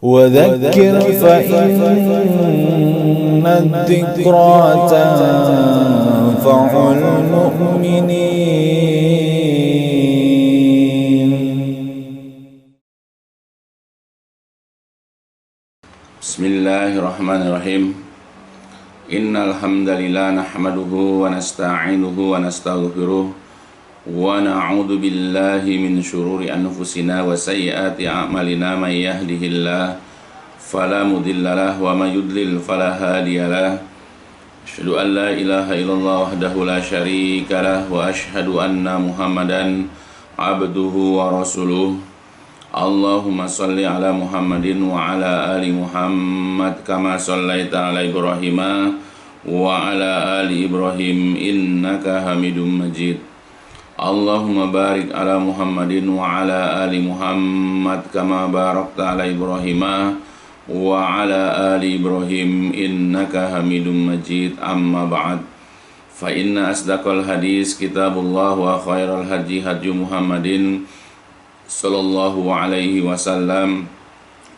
وذكر فإن الذكرى تنفع المؤمنين. Bismillahirrahmanirrahim. Innal hamdalillah nahmaduhu wa nasta'inuhu wa nastaghfiruh wa na'udzu billahi min syururi anfusina wa sayyiati a'malina may yahdihillahu fala mudhillalah wa may yudlil fala hadiyalah. Asyhadu an la ilaha illallah wahdahu la syarikalah wa asyhadu anna Muhammadan abduhu wa rasuluh. Allahumma salli ala Muhammadin wa ala ali Muhammad kama sallaita ala Ibrahim wa ala ali Ibrahim innaka Hamidum Majid. Allahumma barik ala Muhammadin wa ala ali Muhammad kama barakta ala Ibrahim wa ala ali Ibrahim innaka Hamidum Majid. Amma ba'd. Fa inna asdaqal hadis kitabullah wa khairal hadi hadi Muhammadin sallallahu alaihi wasallam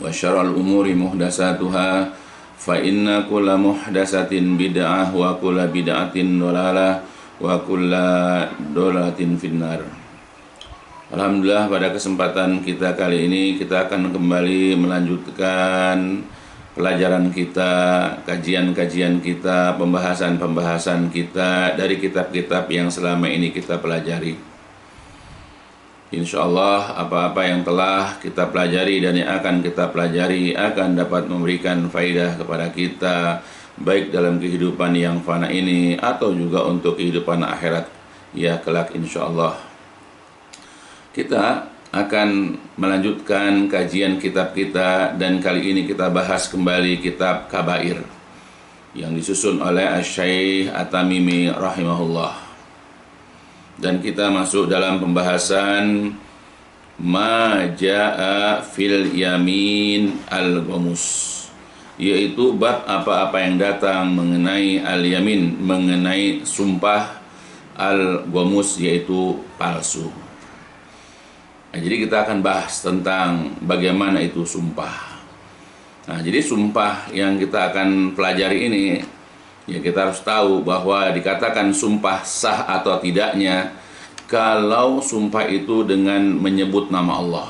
wa syarrul umuri muhdatsatuha fa inna kulla muhdatsatin bid'ah wa kulla bid'atin dhalalah wa kulla dhalalatin finnar. Alhamdulillah, pada kesempatan kita kali ini kita akan kembali melanjutkan pelajaran kita, kajian-kajian kita, pembahasan-pembahasan kita dari kitab-kitab yang selama ini kita pelajari. Insyaallah apa-apa yang telah kita pelajari dan yang akan kita pelajari akan dapat memberikan faidah kepada kita, baik dalam kehidupan yang fana ini atau juga untuk kehidupan akhirat ya kelak insyaallah. Kita akan melanjutkan kajian kitab kita dan kali ini kita bahas kembali kitab Kabair yang disusun oleh Asy-Syaikh At-Tamimi rahimahullah. Dan kita masuk dalam pembahasan ma jaa fil yamin al-ghamus, yaitu bab apa-apa yang datang mengenai al-yamin, mengenai sumpah al-ghamus, yaitu palsu. Nah, jadi kita akan bahas tentang bagaimana itu sumpah. Nah, jadi sumpah yang kita akan pelajari ini, ya kita harus tahu bahwa dikatakan sumpah sah atau tidaknya kalau sumpah itu dengan menyebut nama Allah.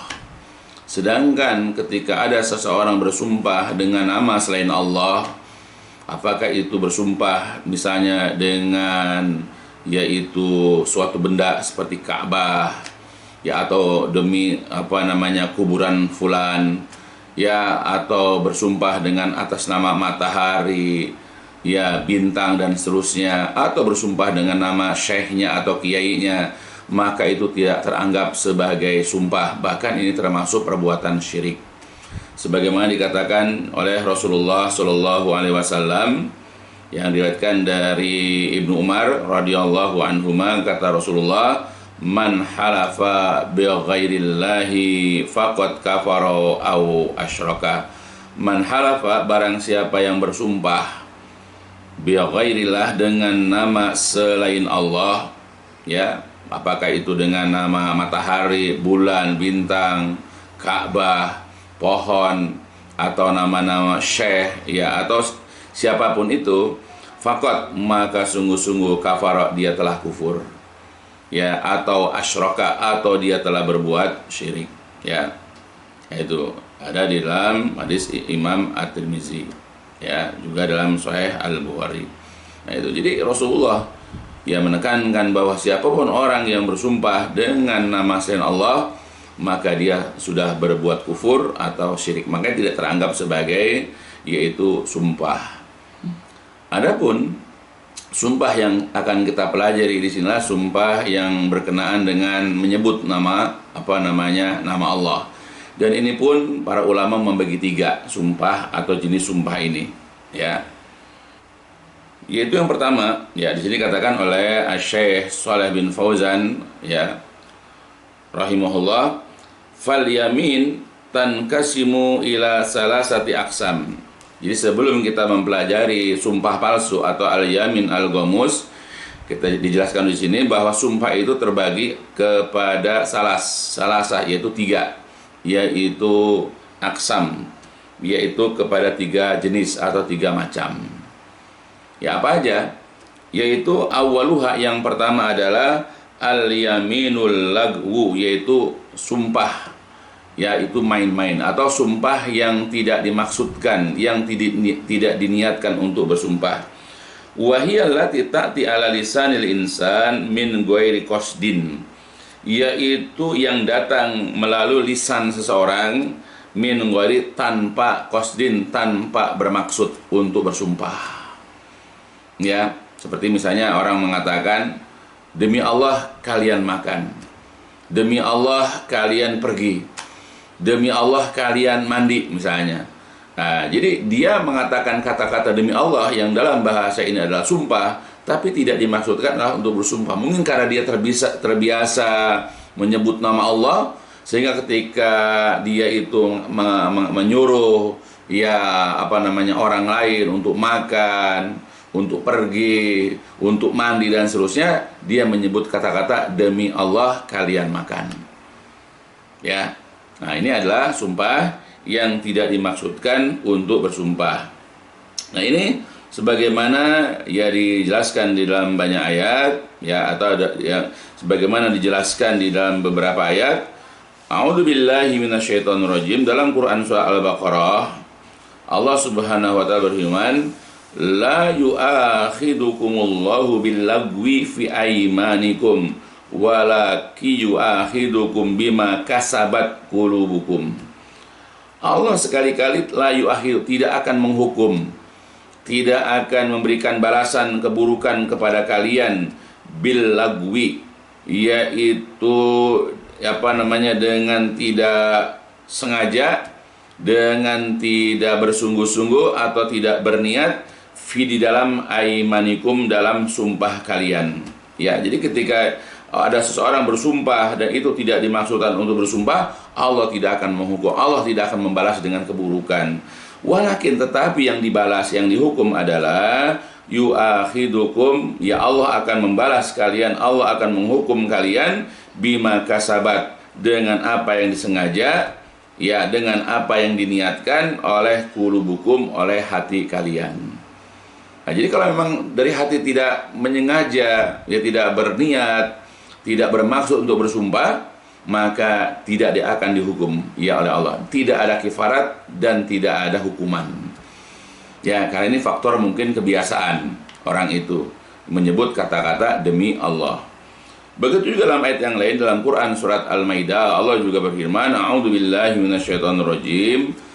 Sedangkan ketika ada seseorang bersumpah dengan nama selain Allah, apakah itu bersumpah misalnya dengan yaitu suatu benda seperti Ka'bah ya, atau demi kuburan fulan ya, atau bersumpah dengan atas nama matahari ya, bintang dan seterusnya, atau bersumpah dengan nama syekhnya atau kiainya, maka itu tidak teranggap sebagai sumpah. Bahkan ini termasuk perbuatan syirik. Sebagaimana dikatakan oleh Rasulullah Shallallahu Alaihi Wasallam yang diriwayatkan dari Ibnu Umar radhiyallahu anhuma, kata Rasulullah, man halafa bi ghairillahi faqad kafara au asyraka. Man halafa, barang siapa yang bersumpah bi ghairillah, dengan nama selain Allah ya, apakah itu dengan nama matahari, bulan, bintang, Ka'bah, pohon, atau nama-nama syekh ya, atau siapapun itu, faqad, maka sungguh-sungguh kafara, dia telah kufur ya, atau asyraka, atau dia telah berbuat syirik ya. Itu ada di dalam hadis Imam At-Tirmizi ya, juga dalam Sahih Al-Bukhari. Nah itu, jadi Rasulullah ya menekankan bahwa siapapun orang yang bersumpah dengan nama selain Allah, maka dia sudah berbuat kufur atau syirik, maka tidak teranggap sebagai yaitu sumpah. Adapun sumpah yang akan kita pelajari di sinilah sumpah yang berkenaan dengan menyebut nama nama Allah. Dan ini pun para ulama membagi tiga sumpah atau jenis sumpah ini ya. Yaitu yang pertama ya, di sini katakan oleh Syekh Shalih bin Fauzan ya rahimahullah, fal yamin tankasimu ila salasati aqsam. Jadi sebelum kita mempelajari sumpah palsu atau al-yamin al-ghamus, kita dijelaskan di sini bahwa sumpah itu terbagi kepada salasah, yaitu tiga, yaitu aksam yaitu kepada 3 jenis atau 3 macam. Ya, apa aja? Yaitu awaluha, yang pertama adalah al-yaminul lagwu, yaitu sumpah, yaitu main-main atau sumpah yang tidak dimaksudkan, yang tidak diniatkan untuk bersumpah. Wa hiya allati ta'ti ala lisanil insan min ghairi qasdin, yaitu yang datang melalui lisan seseorang min ghairi, tanpa qasdin, tanpa bermaksud untuk bersumpah. Ya, seperti misalnya orang mengatakan, demi Allah kalian makan, demi Allah kalian pergi, demi Allah kalian mandi misalnya. Nah, jadi dia mengatakan kata-kata demi Allah yang dalam bahasa ini adalah sumpah, tapi tidak dimaksudkan adalah untuk bersumpah. Mungkin karena dia terbiasa menyebut nama Allah, sehingga ketika dia itu menyuruh orang lain untuk makan, untuk pergi, untuk mandi dan seterusnya, dia menyebut kata-kata demi Allah kalian makan. Ya. Nah, ini adalah sumpah yang tidak dimaksudkan untuk bersumpah. Nah, ini sebagaimana ya dijelaskan di dalam banyak ayat, ya, atau sebagaimana dijelaskan di dalam beberapa ayat. A'udzubillahi minasyaitonirrajim. Dalam Quran surah Al-Baqarah, Allah Subhanahu wa taala berfirman, la yu'akhidukumullahu billagwi fi aymanikum walaki yu'akhidukum bima kasabat qulubukum. Allah sekali-kali la yu'akhid, tidak akan menghukum, tidak akan memberikan balasan keburukan kepada kalian billagwi, yaitu dengan tidak sengaja, dengan tidak bersungguh-sungguh atau tidak berniat, di dalam aimanikum, dalam sumpah kalian. Ya, jadi ketika ada seseorang bersumpah dan itu tidak dimaksudkan untuk bersumpah, Allah tidak akan menghukum, Allah tidak akan membalas dengan keburukan. Walakin, tetapi yang dibalas, yang dihukum adalah yu'akhidukum, ya Allah akan membalas kalian, Allah akan menghukum kalian bima kasabat, dengan apa yang disengaja, ya, dengan apa yang diniatkan oleh qulubukum, oleh hati kalian. Nah, jadi kalau memang dari hati tidak menyengaja, ya tidak berniat, tidak bermaksud untuk bersumpah, maka tidak akan dihukum ya oleh Allah. Tidak ada kifarat dan tidak ada hukuman. Ya, karena ini faktor mungkin kebiasaan orang itu menyebut kata-kata demi Allah. Begitu juga dalam ayat yang lain dalam Quran surat Al-Maidah, Allah juga berfirman, a'udzubillahi minasyaitonirrajim.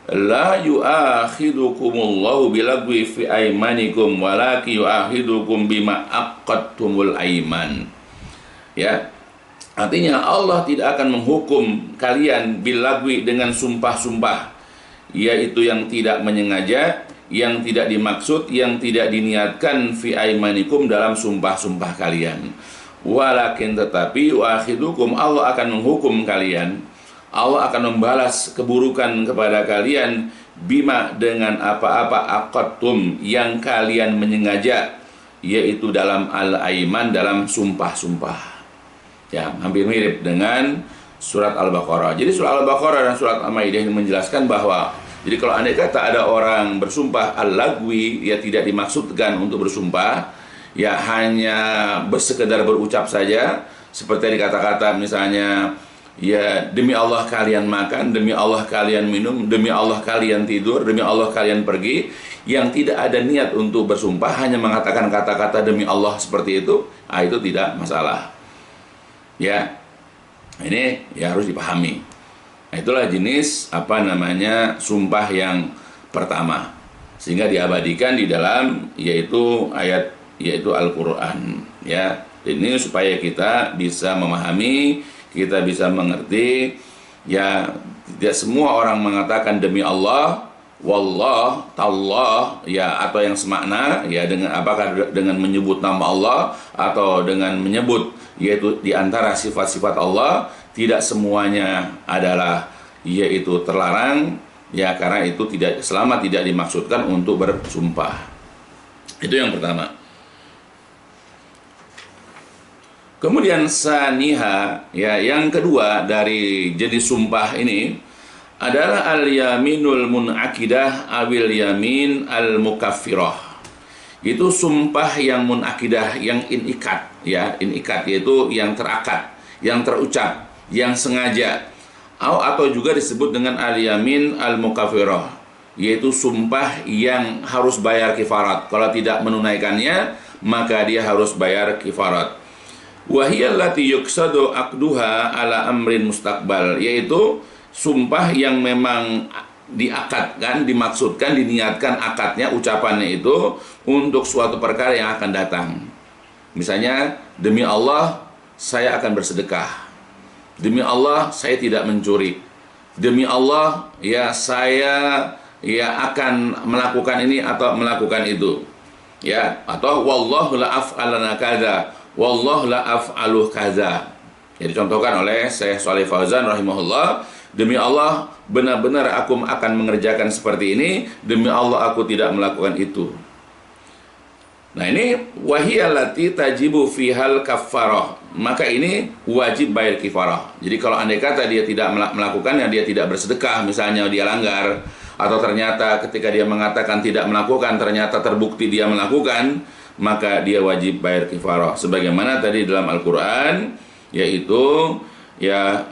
La yu'akhidukumullahu bilagwi fi aimanikum walaki yu'akhidukum bima aqadtumul aiman. Ya. Artinya Allah tidak akan menghukum kalian bilagwi, dengan sumpah-sumpah, yaitu yang tidak menyengaja, yang tidak dimaksud, yang tidak diniatkan fi aimanikum, dalam sumpah-sumpah kalian. Walakin, tetapi yu'akhidukum, Allah akan menghukum kalian, Allah akan membalas keburukan kepada kalian bima, dengan apa-apa aqadtum, yang kalian menyengaja, yaitu dalam al-aiman, dalam sumpah-sumpah. Ya, hampir mirip dengan surat Al-Baqarah. Jadi surat Al-Baqarah dan surat Al-Maidah ini menjelaskan bahwa, jadi kalau andai kata ada orang bersumpah al-lagwi, ya tidak dimaksudkan untuk bersumpah, ya hanya bersekedar berucap saja, seperti dikata-kata misalnya, ya demi Allah kalian makan, demi Allah kalian minum, demi Allah kalian tidur, demi Allah kalian pergi, yang tidak ada niat untuk bersumpah, hanya mengatakan kata-kata demi Allah seperti itu, itu tidak masalah. Ya, ini ya harus dipahami. Nah, itulah jenis sumpah yang pertama, sehingga diabadikan di dalam yaitu Al-Qur'an. Ya, ini supaya kita bisa memahami, kita bisa mengerti, ya tidak semua orang mengatakan demi Allah, wallah, tallah, ya, atau yang semakna, ya, dengan apakah dengan menyebut nama Allah atau dengan menyebut yaitu di antara sifat-sifat Allah, tidak semuanya adalah yaitu terlarang, ya, karena itu tidak, selama tidak dimaksudkan untuk bersumpah. Itu yang pertama. Kemudian saniha, ya, yang kedua dari jenis sumpah ini adalah al-yaminul munakidah awil yamin al-mukaffirah. Itu sumpah yang munakidah, yang inikat, ya, inikat yaitu yang terakad, yang terucap, yang sengaja. Atau juga disebut dengan al-yamin al-mukaffirah, yaitu sumpah yang harus bayar kifarat. Kalau tidak menunaikannya, maka dia harus bayar kifarat. Wahiyallati yuksadu aqduha ala amrin mustaqbal, yaitu sumpah yang memang diakadkan, dimaksudkan, diniatkan akadnya, ucapannya itu untuk suatu perkara yang akan datang. Misalnya, demi Allah saya akan bersedekah, demi Allah saya tidak mencuri, demi Allah ya saya ya akan melakukan ini atau melakukan itu, ya, atau wallahu la af'alana kadza, wallahu la af'alu kadza. Jadi dicontohkan oleh Syekh Shalih Fauzan rahimahullah, demi Allah benar-benar aku akan mengerjakan seperti ini, demi Allah aku tidak melakukan itu. Nah, ini wahiyallati tajibu fihal kafarah, maka ini wajib bayar kifarah. Jadi kalau andai kata dia tidak melakukannya, dia tidak bersedekah misalnya, dia langgar, atau ternyata ketika dia mengatakan tidak melakukan, ternyata terbukti dia melakukan, maka dia wajib bayar kifarah. Sebagaimana tadi dalam Al-Quran, yaitu ya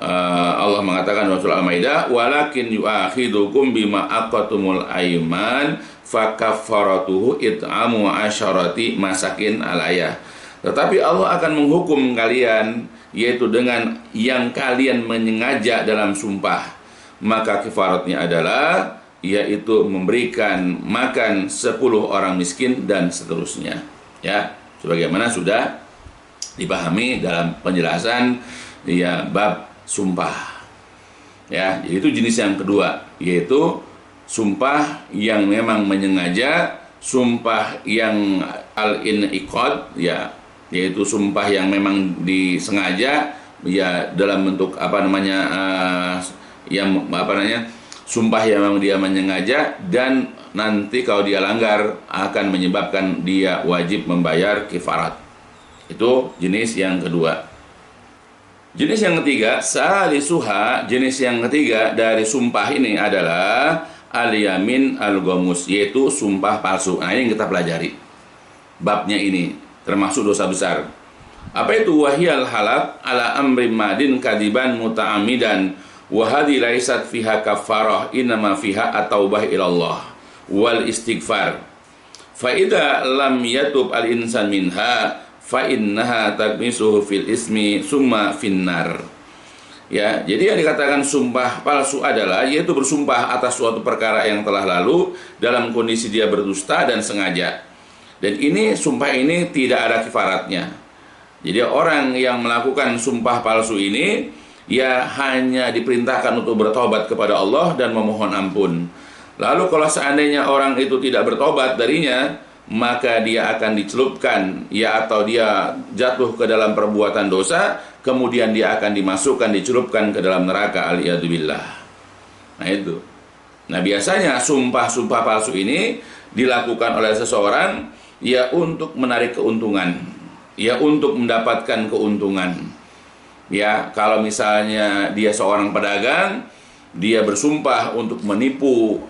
Allah mengatakan dalam surah Al-Maidah, walakin yu'akhidukum bima aqatumul aiman fakaffaratuhu it'amu asyarati masakin al-ayah. Tetapi Allah akan menghukum kalian yaitu dengan yang kalian menyengaja dalam sumpah, maka kifaratnya adalah yaitu memberikan makan 10 orang miskin dan seterusnya, ya, sebagaimana sudah dipahami dalam penjelasan ya bab sumpah, ya. Jadi itu jenis yang kedua, yaitu sumpah yang memang menyengaja, sumpah yang al-in'iqad, ya, yaitu sumpah yang memang disengaja, ya, dalam bentuk sumpah yang memang dia menyengaja, dan nanti kalau dia langgar akan menyebabkan dia wajib membayar kifarat. Itu jenis yang kedua. Jenis yang ketiga, salisuha, jenis yang ketiga dari sumpah ini adalah al-yamin al-ghamus, yaitu sumpah palsu. Nah, ini yang kita pelajari. Babnya ini termasuk dosa besar. Apa itu? Wahiyal halaf ala amri madin kadiban muta'amidan wa hadhi laisat fiha kafarah, innama fiha at-taubah ilallah wal istighfar. Fa idza lam yatub al-insan minha fa innaha takmisuhu fil ismi summa finnar. Ya, jadi yang dikatakan sumpah palsu adalah yaitu bersumpah atas suatu perkara yang telah lalu dalam kondisi dia berdusta dan sengaja. Dan ini sumpah ini tidak ada kifaratnya. Jadi orang yang melakukan sumpah palsu ini ya hanya diperintahkan untuk bertobat kepada Allah dan memohon ampun. Lalu kalau seandainya orang itu tidak bertobat darinya, maka dia akan dicelupkan, ya, atau dia jatuh ke dalam perbuatan dosa, kemudian dia akan dimasukkan, dicelupkan ke dalam neraka, al-iyadzubillah. Nah itu. Nah biasanya sumpah-sumpah palsu ini dilakukan oleh seseorang ya untuk menarik keuntungan, ya untuk mendapatkan keuntungan. Ya, kalau misalnya dia seorang pedagang, dia bersumpah untuk menipu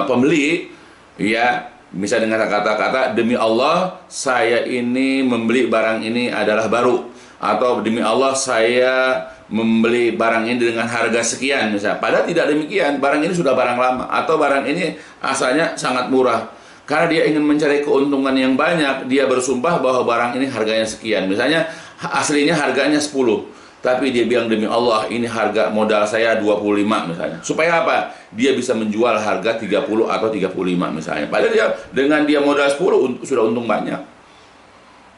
pembeli, ya, bisa dengan kata-kata demi Allah saya ini membeli barang ini adalah baru, atau demi Allah saya membeli barang ini dengan harga sekian misalnya. Padahal tidak demikian, barang ini sudah barang lama, atau barang ini asalnya sangat murah. Karena dia ingin mencari keuntungan yang banyak, dia bersumpah bahwa barang ini harganya sekian. Misalnya aslinya harganya 10, tapi dia bilang demi Allah ini harga modal saya 25 misalnya. Supaya apa? Dia bisa menjual harga 30 atau 35 misalnya. Padahal dia dengan dia modal 10 sudah untung banyak.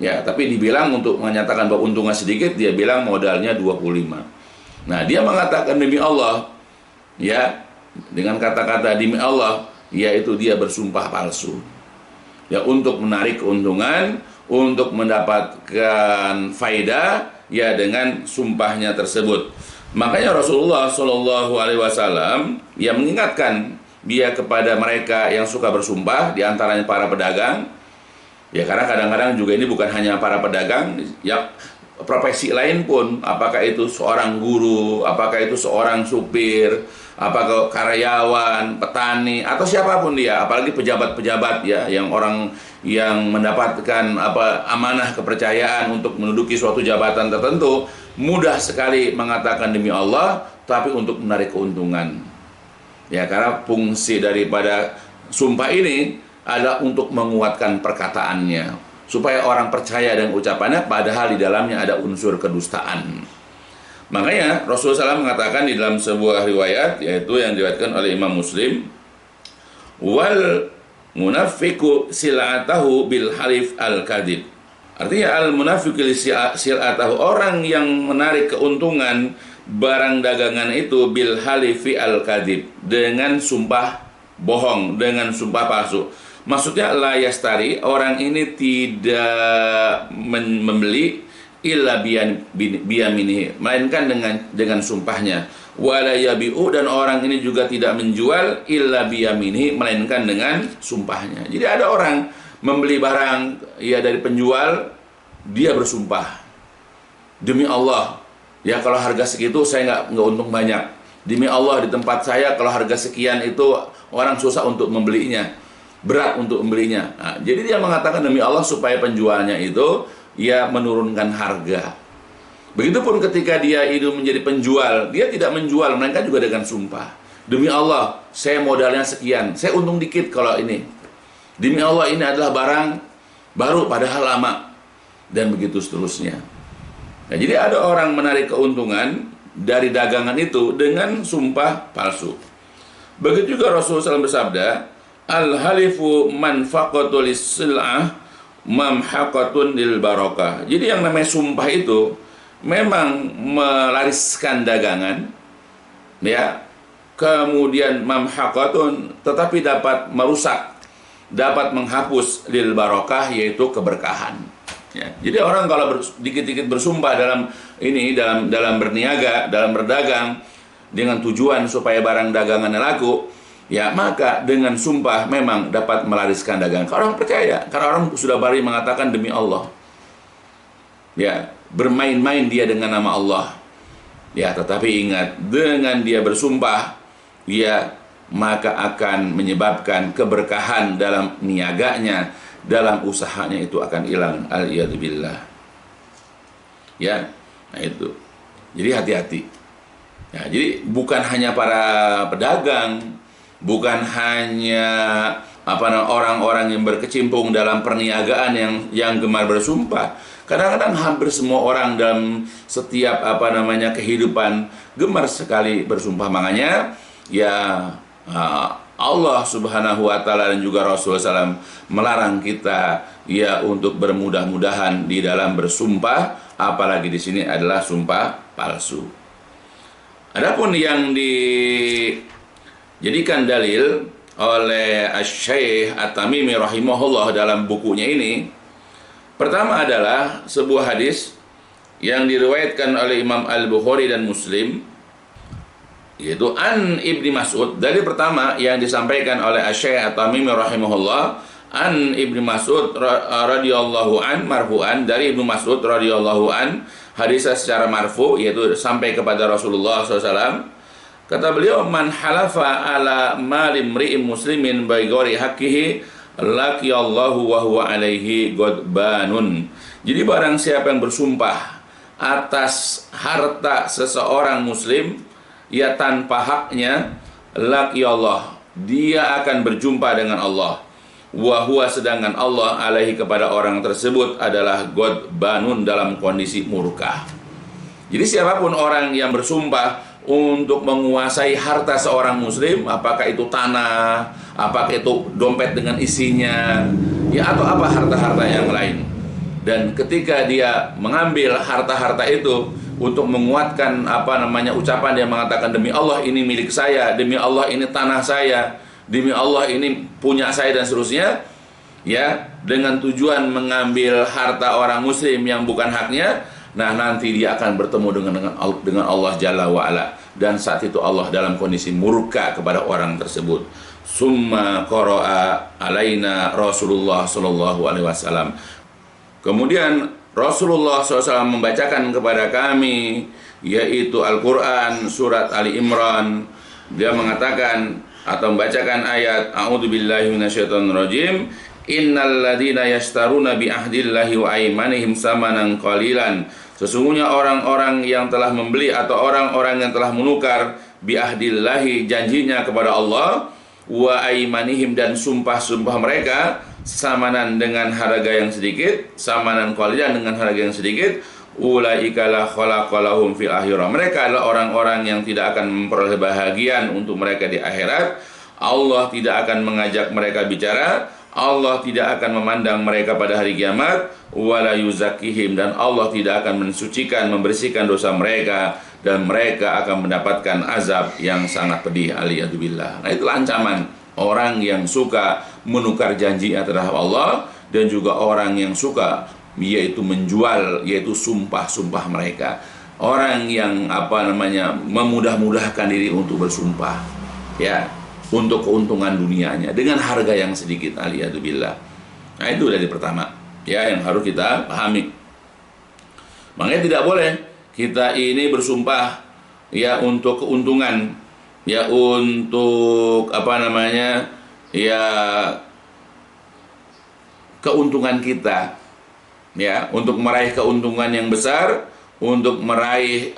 Ya, tapi dibilang untuk menyatakan bahwa untungnya sedikit, dia bilang modalnya 25. Nah, dia mengatakan demi Allah, ya, dengan kata-kata demi Allah, yaitu dia bersumpah palsu. Ya, untuk menarik keuntungan, untuk mendapatkan faedah, ya, dengan sumpahnya tersebut. Makanya Rasulullah Shallallahu Alaihi Wasallam ya mengingatkan dia kepada mereka yang suka bersumpah, di antaranya para pedagang. Ya, karena kadang-kadang juga ini bukan hanya para pedagang, ya, profesi lain pun, apakah itu seorang guru, apakah itu seorang supir, apakah karyawan, petani, atau siapapun dia, apalagi pejabat-pejabat ya, yang orang yang mendapatkan amanah kepercayaan untuk menduduki suatu jabatan tertentu, mudah sekali mengatakan demi Allah, tapi untuk menarik keuntungan. Ya, karena fungsi daripada sumpah ini adalah untuk menguatkan perkataannya, supaya orang percaya dengan ucapannya, padahal di dalamnya ada unsur kedustaan. Makanya Rasulullah SAW mengatakan di dalam sebuah riwayat, yaitu yang diriwayatkan oleh Imam Muslim, wal munafiqu sil'atahu bil halif al kadhib. Artinya al munafiqu sil'atahu, orang yang menarik keuntungan barang dagangan itu bil halifi al kadhib, dengan sumpah bohong, dengan sumpah palsu. Maksudnya la yastari, orang ini tidak membeli illa biyaminihi, melainkan dengan sumpahnya. Wala yabi'u, dan orang ini juga tidak menjual illa biyaminihi, melainkan dengan sumpahnya. Jadi ada orang membeli barang ya dari penjual, dia bersumpah, demi Allah ya, kalau harga segitu saya nggak untung banyak. Demi Allah, di tempat saya kalau harga sekian itu orang susah untuk membelinya, berat untuk membelinya. Nah, jadi dia mengatakan demi Allah supaya penjualnya itu ya menurunkan harga. Begitupun ketika dia itu menjadi penjual, dia tidak menjual, melainkan juga dengan sumpah. Demi Allah, saya modalnya sekian, saya untung dikit kalau ini. Demi Allah, ini adalah barang baru padahal lama. Dan begitu seterusnya. Nah, jadi ada orang menarik keuntungan dari dagangan itu dengan sumpah palsu. Begitu juga Rasulullah SAW bersabda, al-halifu manfaqatul sil'ah mamhaqatun lil barakah. Jadi yang namanya sumpah itu memang melariskan dagangan, ya. Kemudian mamhaqatun, tetapi dapat merusak, dapat menghapus lil barakah, yaitu keberkahan. Ya, jadi orang kalau dikit-dikit bersumpah dalam berniaga, dalam berdagang dengan tujuan supaya barang dagangannya laku, ya maka dengan sumpah memang dapat melariskan dagangan. Kalau orang percaya, karena orang sudah berani mengatakan demi Allah, ya bermain-main dia dengan nama Allah, ya. Tetapi ingat, dengan dia bersumpah, ya maka akan menyebabkan keberkahan dalam niaganya, dalam usahanya itu akan hilang. Al-iyadzubillah. Ya, nah itu. Jadi hati-hati. Ya, jadi bukan hanya para pedagang, bukan hanya orang-orang yang berkecimpung dalam perniagaan yang gemar bersumpah. Kadang-kadang hampir semua orang dalam setiap kehidupan gemar sekali bersumpah. Makanya ya Allah Subhanahu wa taala dan juga Rasulullah SAW melarang kita ya untuk bermudah-mudahan di dalam bersumpah, apalagi di sini adalah sumpah palsu. Adapun yang dijadikan dalil oleh Asy-Syaikh At-Tamimi rahimahullah dalam bukunya ini, pertama adalah sebuah hadis yang diriwayatkan oleh Imam Al-Bukhari dan Muslim, yaitu an Ibni Mas'ud. Dari pertama yang disampaikan oleh Asy-Syaikh At-Tamimi rahimahullah, an Ibni Mas'ud radhiyallahu an marfu'an, dari Ibnu Mas'ud radhiyallahu an, hadisnya secara marfu, yaitu sampai kepada Rasulullah SAW. Kata beliau, man halafa ala mali imri'in muslimin bi ghairi haqqihi laqiyallahu wa huwa alaihi ghadbanun. Jadi barang siapa yang bersumpah atas harta seseorang muslim ya tanpa haknya, laqiyallah, dia akan berjumpa dengan Allah, wa huwa, sedangkan Allah alaihi kepada orang tersebut adalah ghadbanun, dalam kondisi murka. Jadi siapapun orang yang bersumpah untuk menguasai harta seorang muslim, apakah itu tanah, apakah itu dompet dengan isinya, ya atau apa harta-harta yang lain, dan ketika dia mengambil harta-harta itu untuk menguatkan ucapan dia mengatakan demi Allah ini milik saya, demi Allah ini tanah saya, demi Allah ini punya saya, dan seterusnya, ya, dengan tujuan mengambil harta orang muslim yang bukan haknya. Nah, nanti dia akan bertemu dengan Allah Jalla wa'ala, dan saat itu Allah dalam kondisi murka kepada orang tersebut. Summa qara'a alaina Rasulullah sallallahu alaihi wasallam. Kemudian Rasulullah SAW membacakan kepada kami, yaitu Al-Quran surat Ali Imran. Dia mengatakan atau membacakan ayat A'udzubillahi minasyaitonirrajim, innal ladzina yashtaruna bi ahdillahi wa aymanihim samanan qalilan. Sesungguhnya orang-orang yang telah membeli atau orang-orang yang telah menukar bi ahdillahi, janjinya kepada Allah, wa aymanihim, dan sumpah-sumpah mereka, samanan dengan harga yang sedikit, samanan qalilan dengan harga yang sedikit, ulaika la khalaqalahum fil akhirah. Mereka adalah orang-orang yang tidak akan memperoleh bahagian untuk mereka di akhirat. Allah tidak akan mengajak mereka bicara, Allah tidak akan memandang mereka pada hari kiamat, wala yuzakihim, dan Allah tidak akan mensucikan, membersihkan dosa mereka, dan mereka akan mendapatkan azab yang sangat pedih. Aliyadzubillah. Nah, itulah ancaman orang yang suka menukar janji terhadap Allah, dan juga orang yang suka yaitu menjual, yaitu sumpah-sumpah mereka. Orang yang memudah-mudahkan diri untuk bersumpah, ya, untuk keuntungan dunianya dengan harga yang sedikit. Aliyadzubillah. Nah, itu dari pertama, ya, yang harus kita pahami. Makanya tidak boleh kita ini bersumpah, ya, untuk keuntungan, ya, untuk ya, keuntungan kita, ya, untuk meraih keuntungan yang besar, untuk meraih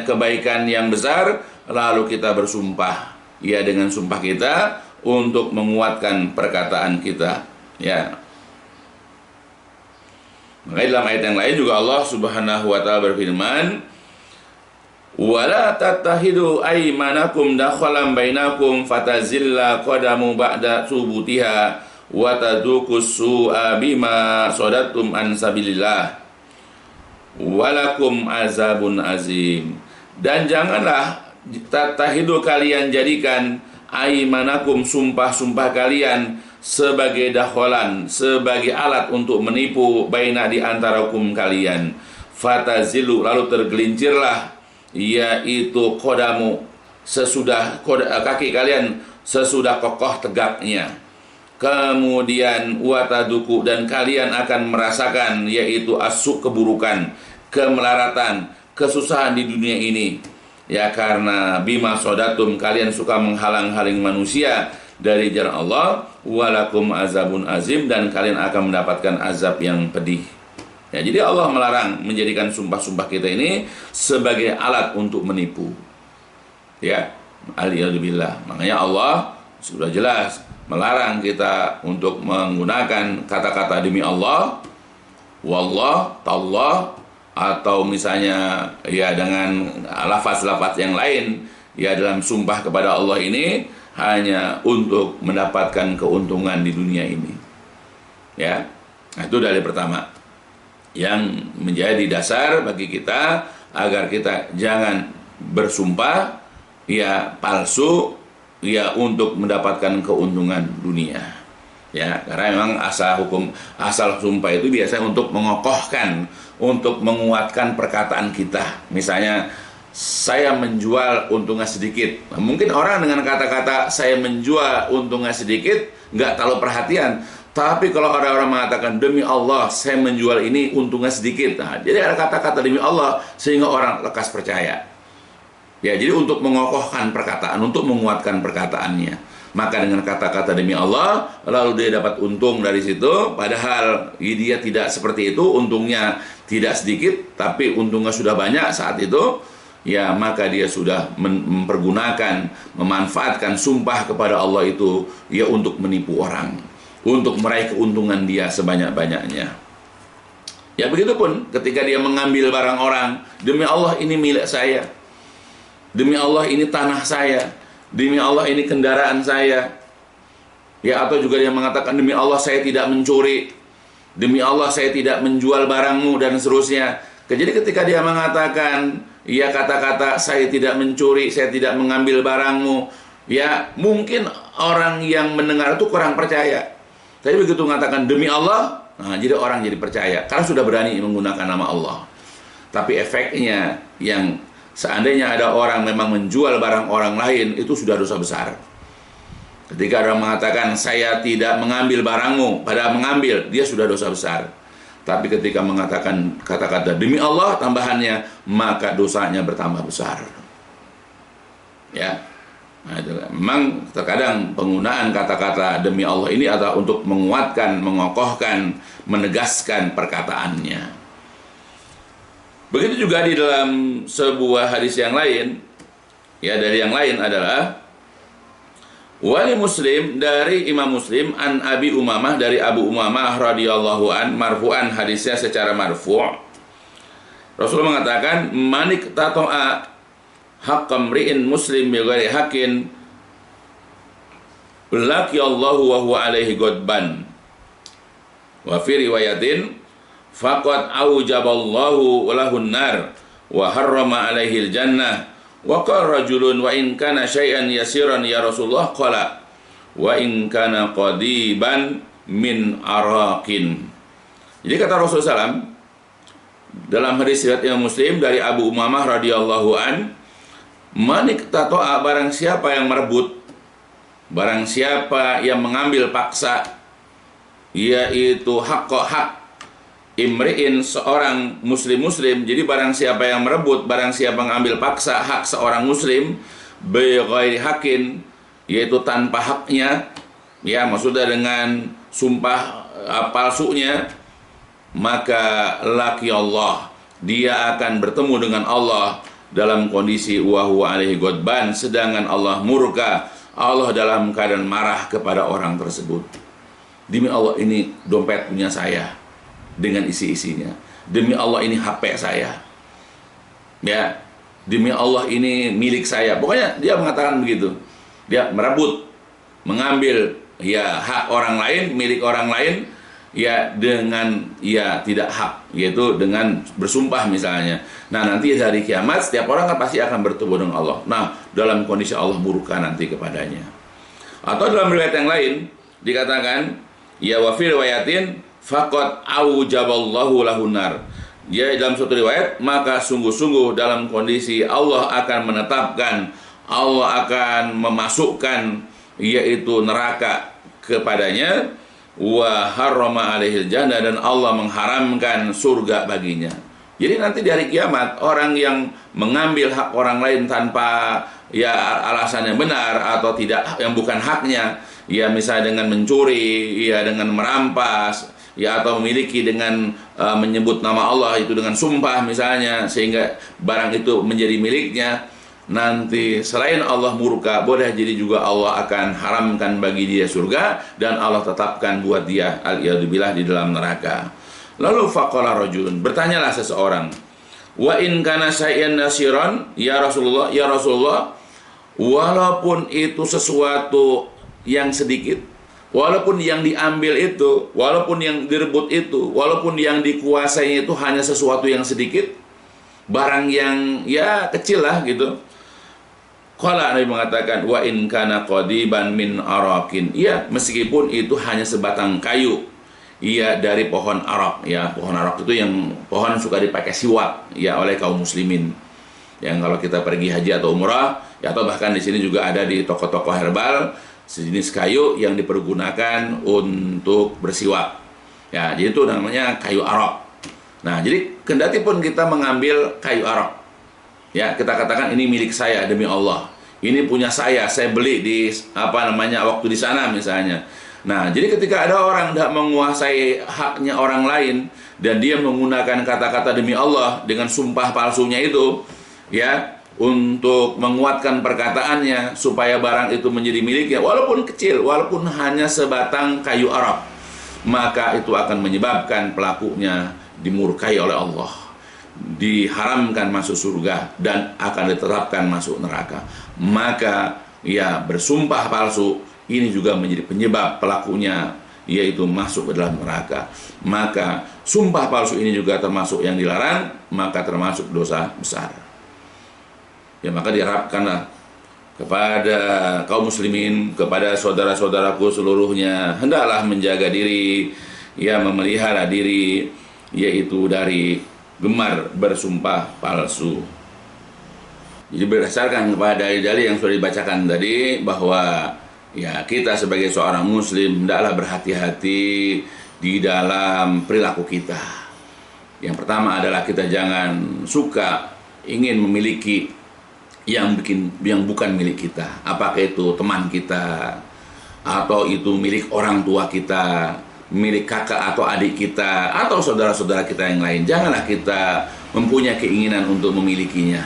kebaikan yang besar, lalu kita bersumpah, ya, dengan sumpah kita untuk menguatkan perkataan kita, ya. Makanya dalam ayat yang lain juga Allah Subhanahu wa taala berfirman, wala tattahidu aymanakum dakhalan bainakum fatazilla qadamu ba'da subutiha wa tadukus su'a bima sadatum an sabilillah walakum azabun azim. Dan janganlah tattahidu, kalian jadikan aymanakum, sumpah-sumpah kalian, sebagai dakholan, sebagai alat untuk menipu, baina di antara hukum kalian, fatazilu, lalu tergelincirlah, yaitu kodamu, kaki kalian sesudah kokoh tegaknya, kemudian wataduku, dan kalian akan merasakan, yaitu asuk, keburukan, kemelaratan, kesusahan di dunia ini, ya, karena bima sodatum, kalian suka menghalang-halangi manusia dari jalan Allah, walakum azabun azim, dan kalian akan mendapatkan azab yang pedih. Ya, jadi Allah melarang menjadikan sumpah-sumpah kita ini sebagai alat untuk menipu. Ya, aliyadzubillah. Makanya Allah sudah jelas melarang kita untuk menggunakan kata-kata demi Allah, wallah, tallah, atau misalnya, ya, dengan lafaz-lafaz yang lain, ya, dalam sumpah kepada Allah ini hanya untuk mendapatkan keuntungan di dunia ini, ya. Nah, itu dari pertama yang menjadi dasar bagi kita agar kita jangan bersumpah, ya, palsu, ya, untuk mendapatkan keuntungan dunia, ya. Karena memang asal sumpah itu biasanya untuk mengokohkan, untuk menguatkan perkataan kita. Misalnya, saya menjual untungnya sedikit. Nah, mungkin orang dengan kata-kata saya menjual untungnya sedikit nggak terlalu perhatian. Tapi kalau orang-orang mengatakan demi Allah saya menjual ini untungnya sedikit, nah, jadi ada kata-kata demi Allah sehingga orang lekas percaya. Ya, jadi untuk mengokohkan perkataan, untuk menguatkan perkataannya. Maka dengan kata-kata demi Allah, lalu dia dapat untung dari situ. Padahal dia tidak seperti itu, untungnya tidak sedikit, tapi untungnya sudah banyak saat itu. Ya, maka dia sudah mempergunakan, memanfaatkan sumpah kepada Allah itu, ya, untuk menipu orang, untuk meraih keuntungan dia sebanyak-banyaknya. Ya, begitupun ketika dia mengambil barang orang, demi Allah ini milik saya, demi Allah ini tanah saya, demi Allah ini kendaraan saya, ya, atau juga dia mengatakan demi Allah saya tidak mencuri, demi Allah saya tidak menjual barangmu, dan seterusnya. Jadi ketika dia mengatakan, ya, kata-kata saya tidak mencuri, saya tidak mengambil barangmu, ya, mungkin orang yang mendengar itu kurang percaya. Tapi begitu mengatakan demi Allah, nah, jadi orang jadi percaya karena sudah berani menggunakan nama Allah. Tapi efeknya, yang seandainya ada orang memang menjual barang orang lain, itu sudah dosa besar. Ketika orang mengatakan saya tidak mengambil barangmu, padahal mengambil, dia sudah dosa besar. Tapi ketika mengatakan kata-kata demi Allah tambahannya, maka dosanya bertambah besar. Ya. Nah, memang terkadang penggunaan kata-kata demi Allah ini adalah untuk menguatkan, mengokohkan, menegaskan perkataannya. Begitu juga di dalam sebuah hadis yang lain, ya, dari yang lain adalah wali Muslim, dari Imam Muslim, an Abi Umamah, dari Abu Umamah radhiyallahu an, marfu'an, hadisnya secara marfu'. Rasulullah mengatakan, manik tato'a haqqam ri'in muslim bi ghairi haqqin laki Allahu wa huwa alaihi ghadban. Wa fi riwayatin faqad aujaballahu lahun nar wa harrama alaihi al-jannah. Wa qala rajulun wa in kana syai'an yasiran ya Rasulullah, qala wa in kana qadiban min araqin. Jadi kata Rasulullah SAW dalam hadis riwayat Imam Muslim dari Abu Umamah radhiyallahu an, manik tato'a, barang siapa yang merebut, barang siapa yang mengambil paksa, yaitu hak imri'in, seorang muslim. Jadi barang siapa yang merebut, barang siapa mengambil paksa hak seorang muslim bi ghairi haqqin, yaitu tanpa haknya, ya, maksudnya dengan sumpah palsunya, maka laki Allah, dia akan bertemu dengan Allah dalam kondisi wa huwa alaihi ghadban, sedangkan Allah murka, Allah dalam keadaan marah kepada orang tersebut. Demi Allah, ini dompet punya saya dengan isi-isinya. Demi Allah, ini HP saya. Ya, demi Allah, ini milik saya. Pokoknya dia mengatakan begitu. Dia merebut, mengambil, ya, hak orang lain, milik orang lain, ya, dengan, ya, tidak hak, yaitu dengan bersumpah misalnya. Nah, nanti dari kiamat setiap orang kan pasti akan bertemu dengan Allah. Nah, dalam kondisi Allah murka nanti kepadanya. Atau dalam riwayat yang lain dikatakan, ya, wa fi riwayatin faqad aujaballahu lahunar. Ya, dalam suatu riwayat, maka sungguh-sungguh dalam kondisi Allah akan menetapkan, Allah akan memasukkan, yaitu neraka kepadanya, wa harrama alaihil jannah, dan Allah mengharamkan surga baginya. Jadi nanti di hari kiamat, orang yang mengambil hak orang lain tanpa, ya, alasan yang benar atau tidak, yang bukan haknya, ya, misalnya dengan mencuri, ya, dengan merampas, ya, atau memiliki dengan menyebut nama Allah itu dengan sumpah misalnya, sehingga barang itu menjadi miliknya, nanti selain Allah murka, boleh jadi juga Allah akan haramkan bagi dia surga, dan Allah tetapkan buat dia al-iyadzubillah di dalam neraka. Lalu faqala rajulun, bertanyalah seseorang, wa in kana syai'an nasiran ya Rasulullah, walaupun itu sesuatu yang sedikit, walaupun yang diambil itu, walaupun yang direbut itu, walaupun yang dikuasai itu hanya sesuatu yang sedikit, barang yang, ya, kecil lah gitu. Qala, Nabi mengatakan, wa in kana qadiban min araqin, iya, meskipun itu hanya sebatang kayu, iya, dari pohon arak, ya. Pohon arak itu yang pohon suka dipakai siwak, ya, oleh kaum muslimin. Yang kalau kita pergi haji atau umrah, ya, atau bahkan di sini juga ada di toko-toko herbal, sejenis kayu yang dipergunakan untuk bersiwak. Ya, jadi itu namanya kayu arak. Nah, jadi kendati pun kita mengambil kayu arak, ya, kita katakan ini milik saya demi Allah, ini punya saya beli di waktu di sana misalnya. Nah, jadi ketika ada orang tidak menguasai haknya orang lain dan dia menggunakan kata-kata demi Allah dengan sumpah palsunya itu, ya, untuk menguatkan perkataannya supaya barang itu menjadi miliknya, walaupun kecil, walaupun hanya sebatang kayu arak, maka itu akan menyebabkan pelakunya dimurkai oleh Allah, diharamkan masuk surga, dan akan ditetapkan masuk neraka. Maka, ya, bersumpah palsu ini juga menjadi penyebab pelakunya, yaitu masuk ke dalam neraka. Maka sumpah palsu ini juga termasuk yang dilarang, maka termasuk dosa besar. Ya, maka diharapkanlah kepada kaum muslimin, kepada saudara-saudaraku seluruhnya, hendaklah menjaga diri, ya, memelihara diri, yaitu dari gemar bersumpah palsu. Jadi berdasarkan kepada dalil yang sudah dibacakan tadi, bahwa, ya, kita sebagai seorang muslim hendaklah berhati-hati di dalam perilaku kita. Yang pertama adalah kita jangan suka ingin memiliki yang bukan milik kita. Apakah itu teman kita, atau itu milik orang tua kita, milik kakak atau adik kita, atau saudara-saudara kita yang lain. Janganlah kita mempunyai keinginan untuk memilikinya,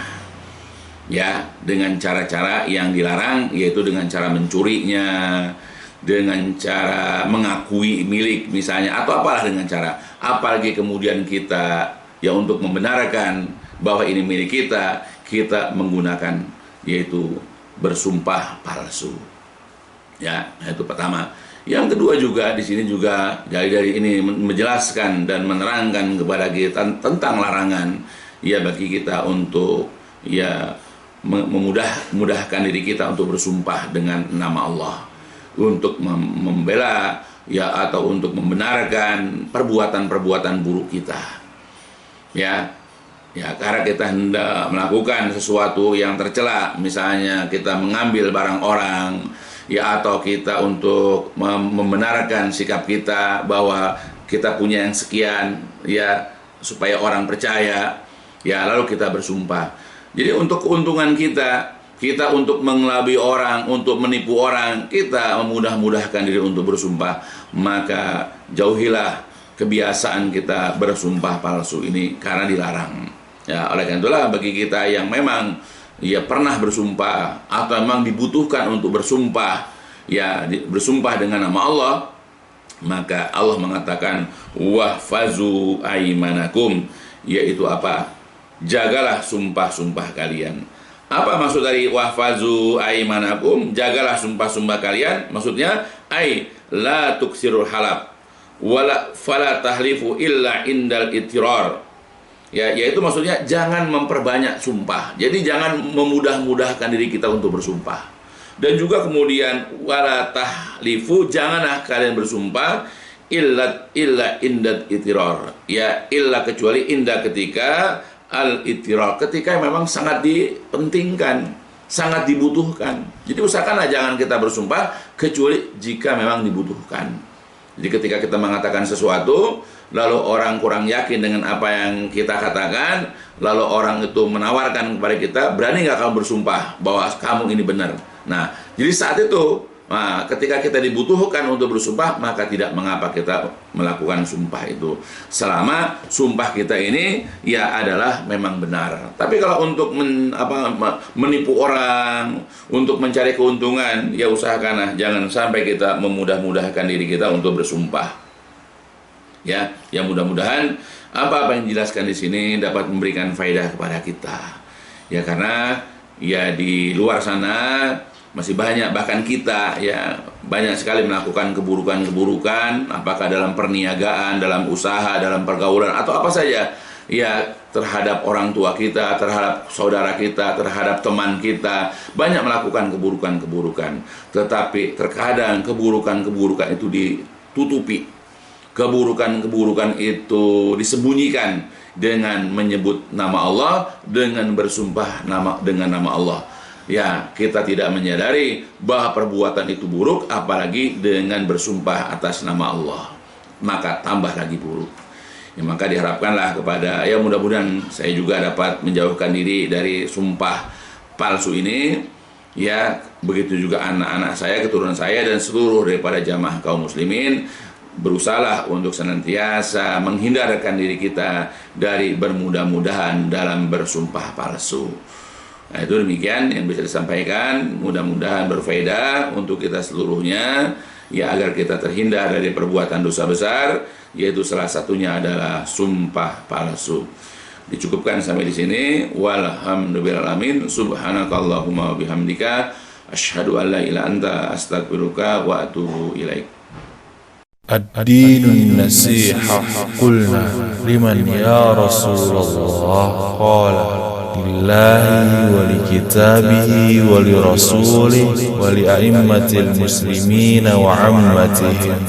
ya, dengan cara-cara yang dilarang, yaitu dengan cara mencurinya, dengan cara mengakui milik misalnya, atau apalah dengan cara. Apalagi kemudian kita ya untuk membenarkan bahwa ini milik kita, kita menggunakan yaitu bersumpah palsu. Ya, itu pertama. Yang kedua juga di sini juga dari ini menjelaskan dan menerangkan kepada kita tentang larangan ya bagi kita untuk ya memudahkan diri kita untuk bersumpah dengan nama Allah, untuk membela ya atau untuk membenarkan perbuatan-perbuatan buruk kita. Ya, karena kita hendak melakukan sesuatu yang tercela, misalnya kita mengambil barang orang, ya, atau kita untuk membenarkan sikap kita bahwa kita punya yang sekian, ya, supaya orang percaya, ya, lalu kita bersumpah. Jadi untuk keuntungan kita untuk mengelabui orang, untuk menipu orang, kita memudah-mudahkan diri untuk bersumpah, maka jauhilah kebiasaan kita bersumpah palsu ini karena dilarang. Ya, oleh karena itulah bagi kita yang memang ya pernah bersumpah atau memang dibutuhkan untuk bersumpah, ya bersumpah dengan nama Allah, maka Allah mengatakan wahfazu aimanakum, yaitu apa? Jagalah sumpah-sumpah kalian. Apa maksud dari wahfazu aimanakum? Jagalah sumpah-sumpah kalian. Maksudnya la tuksirul halab wala fala tahlifu illa indal ittirar. Ya, yaitu maksudnya jangan memperbanyak sumpah. Jadi jangan memudah-mudahkan diri kita untuk bersumpah. Dan juga kemudian wala tahlifu, janganlah kalian bersumpah illa indat ittirar. Ya, illa kecuali indah ketika al-ittirar, ketika memang sangat dipentingkan, sangat dibutuhkan. Jadi usahakanlah jangan kita bersumpah kecuali jika memang dibutuhkan. Jadi ketika kita mengatakan sesuatu, lalu orang kurang yakin dengan apa yang kita katakan, lalu orang itu menawarkan kepada kita, berani nggak kamu bersumpah bahwa kamu ini benar? Nah, jadi saat itu, ketika kita dibutuhkan untuk bersumpah, maka tidak mengapa kita melakukan sumpah itu, selama sumpah kita ini ya adalah memang benar. Tapi kalau untuk menipu orang, untuk mencari keuntungan, ya usahakanlah jangan sampai kita memudah-mudahkan diri kita untuk bersumpah. Ya, yang mudah-mudahan apa yang dijelaskan di sini dapat memberikan faedah kepada kita. Ya, karena ya di luar sana masih banyak, bahkan kita ya banyak sekali melakukan keburukan-keburukan, apakah dalam perniagaan, dalam usaha, dalam pergaulan, atau apa saja ya, terhadap orang tua kita, terhadap saudara kita, terhadap teman kita, banyak melakukan keburukan-keburukan. Tetapi terkadang keburukan-keburukan itu ditutupi, keburukan-keburukan itu disembunyikan dengan menyebut nama Allah, dengan bersumpah dengan nama Allah. Ya, kita tidak menyadari bahwa perbuatan itu buruk, apalagi dengan bersumpah atas nama Allah, maka tambah lagi buruk. Ya, maka diharapkanlah kepada, ya mudah-mudahan saya juga dapat menjauhkan diri dari sumpah palsu ini. Ya, begitu juga anak-anak saya, keturunan saya, dan seluruh daripada jamaah kaum muslimin, berusahalah untuk senantiasa menghindarkan diri kita dari bermudah-mudahan dalam bersumpah palsu. Nah, itu demikian yang bisa disampaikan, mudah-mudahan berfaedah untuk kita seluruhnya, ya, agar kita terhindar dari perbuatan dosa besar, yaitu salah satunya adalah sumpah palsu. Dicukupkan sampai di sini. Walhamdulillahirabbil alamin. Subhanakallahumma wa bihamdika asyhadu an la ilaha illa anta astaghfiruka wa atubu ilaik. الدين النصيحة قلنا لمن يا رسول الله قال لله ولكتابه ولرسوله ولأئمة المسلمين وعمتهم